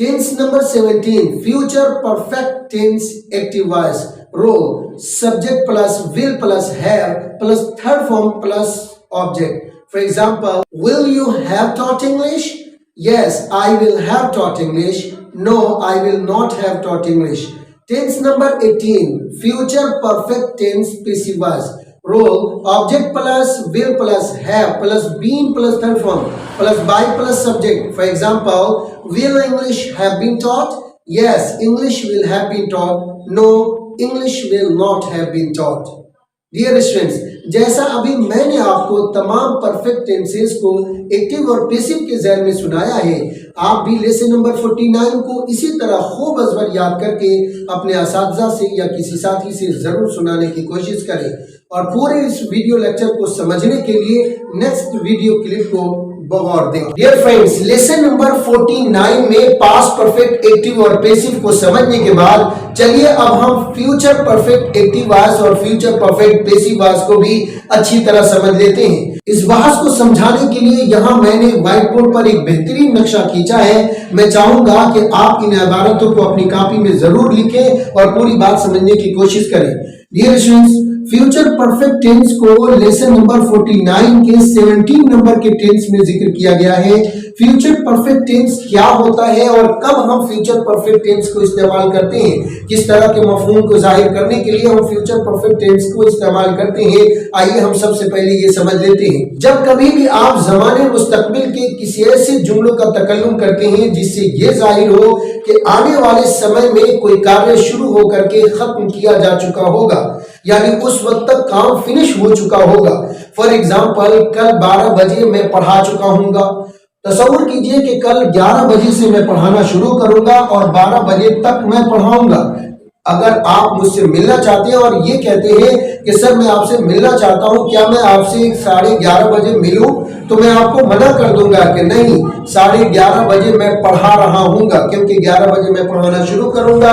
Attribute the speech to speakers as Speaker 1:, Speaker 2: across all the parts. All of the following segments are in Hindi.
Speaker 1: Tense number 17, future perfect tense active voice. Role, subject plus will plus have plus third form plus object. For example, will you have taught English? Yes, I will have taught English. No, I will not have taught English. Tense number 18, future perfect tense passive voice. Role, object plus will plus have plus been plus third form plus by plus subject. For example, will English have been taught? Yes, English will have been taught. No, English will not have been taught. Dear students, जैसा अभी मैंने आपको तमाम परफेक्ट टेंसेस को एक्टिव और पैसिव के ज़हन में सुनाया है, आप भी लेसन नंबर 49 को इसी तरह खूब अज़बर याद करके अपने असातिज़ा से या किसी साथी से ज़रूर सुनाने की कोशिश करें और पूरे इस वीडियो लेक्चर को समझने के लिए नेक्स्ट वीडियो क्लिप को गौर दें। डियर फ्रेंड्स, लेसन नंबर 49 में पास्ट परफेक्ट एक्टिव और पैसिव को समझने के बाद चलिए अब हम फ्यूचर परफेक्ट एक्टिव वॉइस और फ्यूचर परफेक्ट पैसिव वॉइस को भी अच्छी तरह समझ लेते हैं। इस बहस को समझाने के लिए यहाँ मैंने व्हाइट बोर्ड पर एक बेहतरीन नक्शा खींचा है। मैं चाहूंगा कि आप इन इबारतों को अपनी कॉपी में जरूर लिखें और पूरी बात समझने की कोशिश करें। Dear students, future perfect tense को लेसन नंबर 49 के 17 नंबर के टेंस में जिक्र किया गया है। फ्यूचर परफेक्ट टेंस क्या होता है और कब हम फ्यूचर परफेक्ट टेंस को इस्तेमाल करते हैं, किस तरह के मफहूम को जाहिर करने के लिए हम फ्यूचर परफेक्ट टेंस को इस्तेमाल करते हैं, आइए हम सबसे पहले ये समझ लेते हैं। जब कभी भी आप ज़माने मुस्तकबिल के किसी ऐसे जुमलों का तकल्लुम करते हैं जिससे ये जाहिर हो कि आने वाले समय में कोई कार्य शुरू होकर के खत्म किया जा चुका होगा, यानी उस वक्त तक काम फिनिश हो चुका होगा। फॉर एग्जाम्पल, कल 12 बजे मैं पढ़ा चुका हूँगा। तसव्वुर कीजिए कि कल 11 बजे से मैं पढ़ाना शुरू करूंगा और 12 बजे तक मैं पढ़ाऊंगा। अगर आप मुझसे मिलना चाहते हैं और ये कहते हैं कि सर मैं आपसे मिलना चाहता हूं, क्या मैं आपसे 11:30 बजे मिलूं, तो मैं आपको मना कर दूंगा कि नहीं, 11:30 बजे मैं पढ़ा रहा हूंगा, क्योंकि 11 बजे मैं पढ़ाना शुरू करूंगा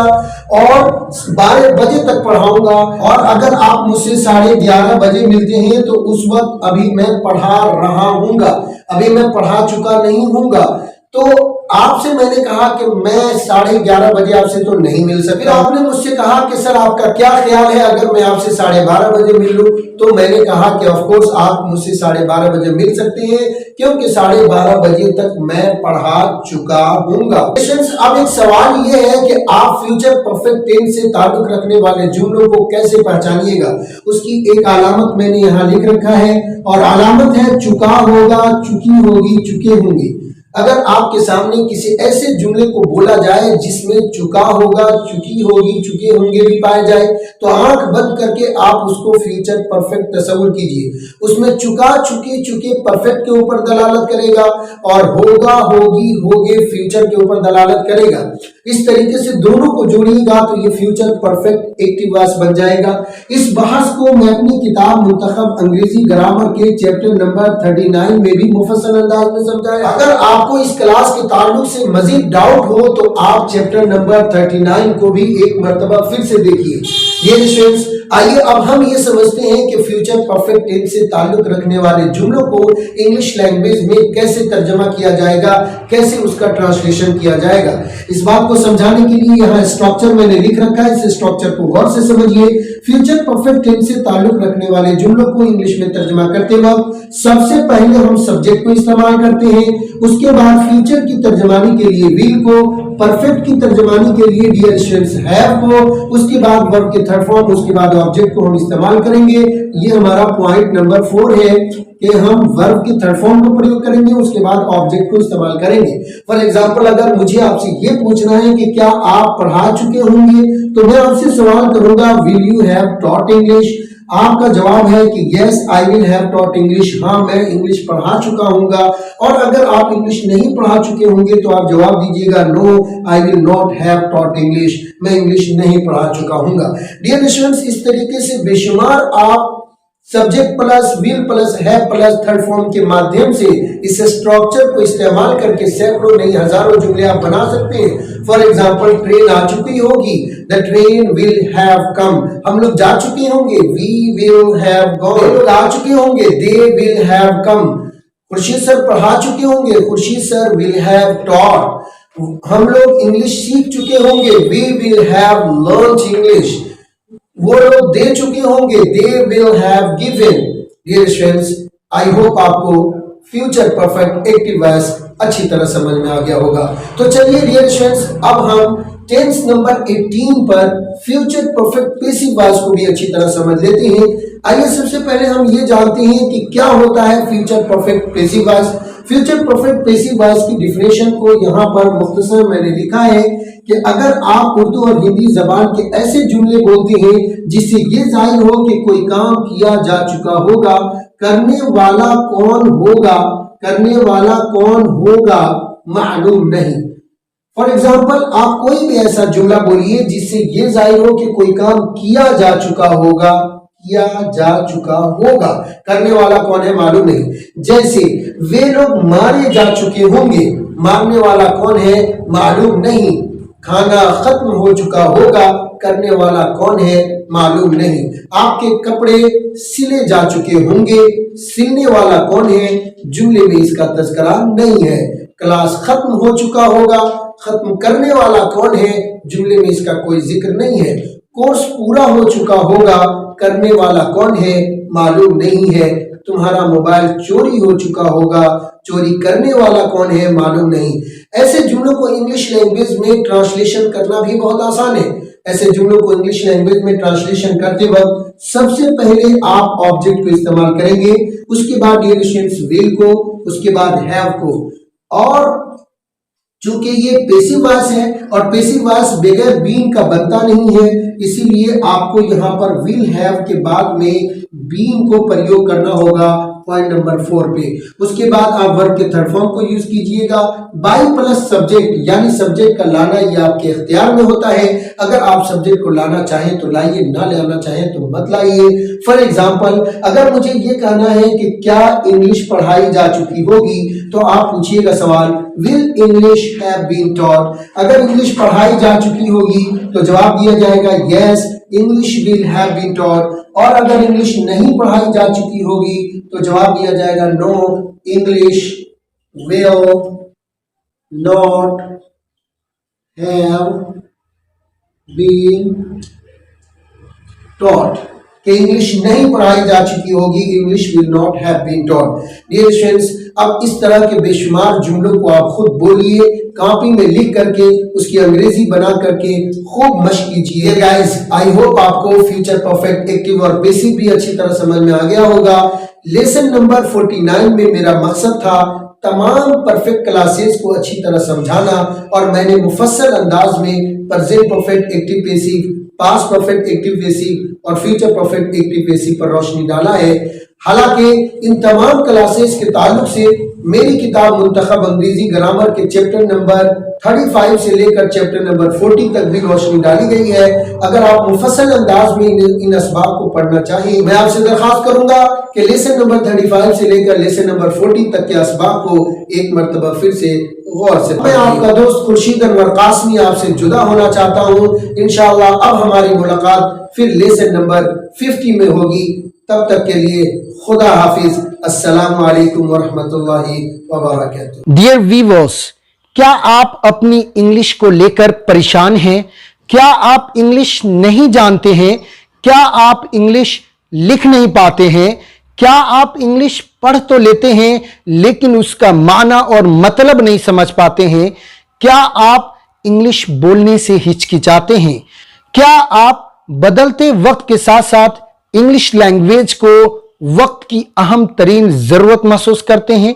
Speaker 1: और 12 बजे तक पढ़ाऊंगा। और अगर आप मुझसे 11:30 बजे मिलते हैं तो उस वक्त अभी मैं पढ़ा रहा हूंगा, अभी मैं पढ़ा चुका नहीं हूंगा। तो आपसे मैंने कहा कि मैं 11:30 बजे आपसे तो नहीं मिल सकता। आपने मुझसे कहा कि सर आपका क्या ख्याल है अगर मैं आपसे 12:30 बजे मिल लूं, तो मैंने कहा कि ऑफ कोर्स आप मुझसे 12:30 बजे मिल सकते हैं, क्योंकि 12:30 बजे तक मैं पढ़ा चुका हूंगा। अब एक सवाल ये है कि आप फ्यूचर परफेक्ट टेंस से ताल्लुक रखने वाले जुमलों को कैसे पहचानिएगा। उसकी एक अलामत मैंने यहाँ लिख रखा है और अलामत है चुका होगा, चुकी होगी, चुके होंगे। अगर आपके सामने किसी ऐसे जुमले को बोला जाए जिसमें चुका होगा, चुकी होगी, चुके होंगे भी पाए जाए, तो आंख बंद करके आप उसको फ्यूचर परफेक्ट तस्वुर कीजिए। उसमें चुका, चुके, चुके परफेक्ट के ऊपर दलालत करेगा और होगा, होगी, होगे फ्यूचर के ऊपर दलालत करेगा। इस तरीके से दोनों को जोड़िएगा तो ये फ्यूचर परफेक्ट एक्टिव वॉइस बन जाएगा। इस बहस को मैं अपनी किताब मुंतखब अंग्रेजी ग्रामर के चैप्टर नंबर 39 में भी मुफस्सल अंदाज में समझाया। अगर आपको इस क्लास के ताल्लुक से मजीद डाउट हो तो आप चैप्टर नंबर 39 को भी एक मर्तबा फिर से देखिए। ये स्टूडेंट्स, आइए अब हम ये समझते हैं कि फ्यूचर परफेक्ट टेंस से ताल्लुक रखने वाले जुमलों को इंग्लिश लैंग्वेज में कैसे तर्जमा किया जाएगा, कैसे उसका ट्रांसलेशन किया जाएगा। इस बात को समझाने के लिए यहाँ स्ट्रक्चर मैंने लिख रखा है, इस स्ट्रक्चर को गौर से समझिए। फ्यूचर परफेक्ट टेंस से ताल्लुक रखने वाले जुमलों को इंग्लिश में तर्जमा करते वक्त सबसे पहले हम सब्जेक्ट को इस्तेमाल करते हैं, उसके बाद फ्यूचर की तर्जमानी के लिए विल को, परफेक्ट की तर्जमानी के लिए डियर स्टूडेंट्स हैव को, उसके बाद वर्ब के थर्ड फॉर्म, उसके बाद ऑब्जेक्ट को हम इस्तेमाल करेंगे। ये हमारा पॉइंट नंबर 4 है कि हम वर्ब के थर्ड फॉर्म को प्रयोग करेंगे, उसके बाद ऑब्जेक्ट को इस्तेमाल करेंगे। फॉर एग्जांपल, अगर मुझे आपसे ये पूछना है कि क्या आप पढ़ा चुके होंगे, तो मैं आपसे सवाल करूंगा will you have taught English. आपका जवाब है कि yes I will have taught English, हाँ मैं इंग्लिश पढ़ा चुका हूंगा। और अगर आप इंग्लिश नहीं पढ़ा चुके होंगे तो आप जवाब दीजिएगा no I will not have taught English, मैं इंग्लिश नहीं पढ़ा चुका हूंगा। डियर स्टूडेंट्स, इस तरीके से बेशुमार आप subject plus will plus have plus third form के माध्यम से इस स्ट्रक्चर को इस्तेमाल करके सैकड़ों नहीं हजारों जुमले आप बना सकते हैं। फॉर एग्जांपल, ट्रेन आ चुकी होगी, द ट्रेन विल हैव कम। हम लोग जा चुके होंगे, वी विल हैव गॉन। लोग आ चुके होंगे, they will have come. Khurshid sir पढ़ा चुके होंगे, Khurshid sir will have taught. हम लोग इंग्लिश सीख चुके होंगे, we will have learn English. वो लोग दे चुके होंगे, they will have given. Dear students, I hope आपको फ्यूचर परफेक्ट एक्टिव वॉइस अच्छी तरह समझ में आ गया होगा। तो चलिए डियर स्टूडेंट्स, अब हम टेंस नंबर 18 पर फ्यूचर परफेक्ट पैसिव वॉइस को भी अच्छी तरह समझ लेते हैं। आइए सबसे पहले हम ये जानते हैं कि क्या होता है future perfect passive voice. Future perfect passive voice की डिफिनेशन को यहाँ पर मुख्तसर मैंने लिखा है कि अगर आप उर्दू और हिंदी जबान के ऐसे जुमले बोलते हैं जिससे ये जाहिर हो कि कोई काम किया जा चुका होगा, करने वाला कौन होगा मालूम नहीं। फॉर एग्जाम्पल, आप कोई भी ऐसा जुमला बोलिए जिससे ये जाहिर हो कि कोई काम किया जा चुका होगा, करने वाला कौन है मालूम नहीं। जैसे वे लोग मारे जा चुके होंगे, मारने वाला कौन है मालूम नहीं। खाना खत्म हो चुका होगा, करने वाला कौन है मालूम नहीं। आपके कपड़े सिले जा चुके होंगे, सिलने वाला कौन है जुमले में इसका तज़किरा नहीं है। क्लास खत्म हो चुका होगा, खत्म करने वाला कौन है जुमले में इसका कोई जिक्र नहीं है। कोर्स पूरा हो चुका होगा, करने वाला कौन है मालूम नहीं है। तुम्हारा मोबाइल चोरी हो चुका होगा, चोरी करने वाला कौन है मालूम नहीं। ऐसे जुमलों को इंग्लिश लैंग्वेज में ट्रांसलेशन करना भी बहुत आसान है। ऐसे जुमलों को इंग्लिश लैंग्वेज में ट्रांसलेशन करते वक्त सबसे पहले आप ऑब्जेक्ट को इस्तेमाल करेंगे, उसके बाद डियर स्टूडेंट्स विल को, उसके बाद हैव को। और चूंकि ये पैसिव वॉइस है और पैसिव वॉइस बगैर बीन का बनता नहीं है, इसीलिए आपको यहाँ पर विल हैव के बाद में बीन को प्रयोग करना होगा पॉइंट नंबर 4 पे। उसके बाद आप वर्ब के थर्ड फॉर्म को यूज कीजिएगा। बाई प्लस सब्जेक्ट, यानी सब्जेक्ट का लाना ये आपके इख्तियार में होता है। अगर आप सब्जेक्ट को लाना चाहें तो लाइए, ना लाना चाहें तो मत लाइए। फॉर एग्जाम्पल, अगर मुझे ये कहना है कि क्या इंग्लिश पढ़ाई जा चुकी होगी, तो आप पूछिएगा सवाल will English have been taught. अगर इंग्लिश पढ़ाई जा चुकी होगी तो जवाब दिया जाएगा yes English will have been taught. और अगर इंग्लिश नहीं पढ़ाई जा चुकी होगी तो जवाब दिया जाएगा no English will not have been taught. कि इंग्लिश नहीं पढ़ाई जा चुकी होगी, English will not have been taught. Dear students, अब इस तरह के बेशुमार जुमलों को आप खुद बोलिए, कॉपी में लिख करके उसकी अंग्रेजी बना करके खूब मश्क कीजिए। गाइस, आई होप आपको फ्यूचर परफेक्ट एक्टिव और पैसिव भी अच्छी तरह समझ में आ गया होगा। लेसन नंबर 49 में मेरा मकसद था तमाम परफेक्ट क्लासेस को अच्छी तरह समझाना, और मैंने मुफस्सल अंदाज में present perfect active passive, past perfect active passive और फ्यूचर परफेक्ट एक्टिव पैसिव पर रोशनी डाला है। हालांकि इन तमाम क्लासेस के ताल्लुक से मेरी किताब मुंतखब अंग्रेजी ग्रामर के चैप्टर नंबर 35 से लेकर चैप्टर नंबर 40 तक भी रोशनी डाली गई है। अगर आप मुफस्सल अंदाज में इन असबाब को पढ़ना चाहिए, मैं आपसे दरख्वास्त करूंगा कि लेसन नंबर 35 से लेकर लेसन नंबर 40 तक के असबाब को एक मरतबा फिर से गौर से। मैं आपका दोस्त खुर्शीद अनवर कासमी आपसे जुदा होना चाहता हूँ। इंशाअल्लाह अब हमारी मुलाकात फिर लेसन नंबर 50 में होगी। तब तक के लिए खुदा हाफिज। अस्सलामु अलैकुम वरहमतुल्लाहि वबरकातुहू।
Speaker 2: डियर व्यूअर्स, क्या आप अपनी इंग्लिश को लेकर परेशान हैं? क्या आप इंग्लिश नहीं जानते हैं? क्या आप इंग्लिश लिख नहीं पाते हैं? क्या आप इंग्लिश पढ़ तो लेते हैं लेकिन उसका माना और मतलब नहीं समझ पाते हैं? क्या आप इंग्लिश बोलने से हिचकिचाते हैं? क्या आप बदलते वक्त के साथ साथ इंग्लिश लैंग्वेज को वक्त की अहम तरीन जरूरत महसूस करते हैं?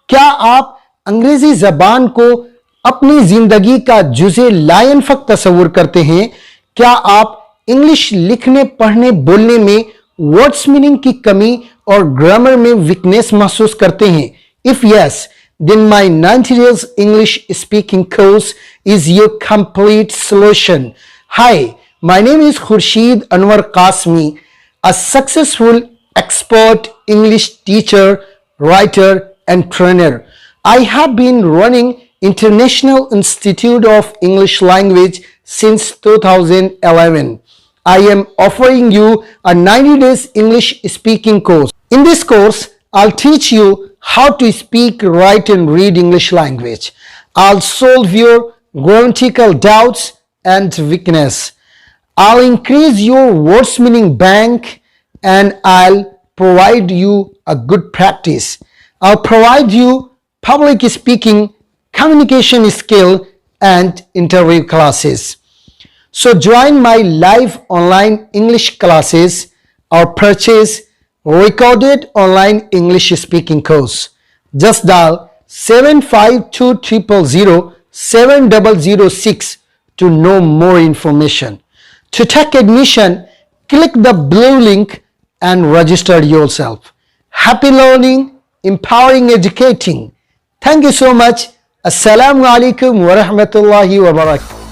Speaker 2: क्या आप अंग्रेजी जबान को अपनी जिंदगी का जुज़े लायन फक तस्वुर करते हैं? क्या आप इंग्लिश लिखने, पढ़ने, बोलने में वर्ड्स मीनिंग की कमी और ग्रामर में वीकनेस महसूस करते हैं? If yes, then my 90 days English speaking course is your complete solution. Hi, my name is Khurshid Anwar Qasmi, a successful expert English teacher, writer and trainer. I have been running International Institute of English Language since 2011. I am offering you a 90 days English speaking course. In this course, I'll teach you how to speak, write and read English language. I'll solve your grammatical doubts and weakness. I'll increase your words meaning bank, and I'll provide you a good practice. I'll provide you public speaking, communication skill, and interview classes. So join my live online English classes or purchase recorded online English speaking course. Just dial 752-000-7006 to know more information. To take admission, click the blue link and register yourself. Happy learning, empowering educating. Thank you so much. Assalamu alaikum wa rahmatullahi wa barakatuh.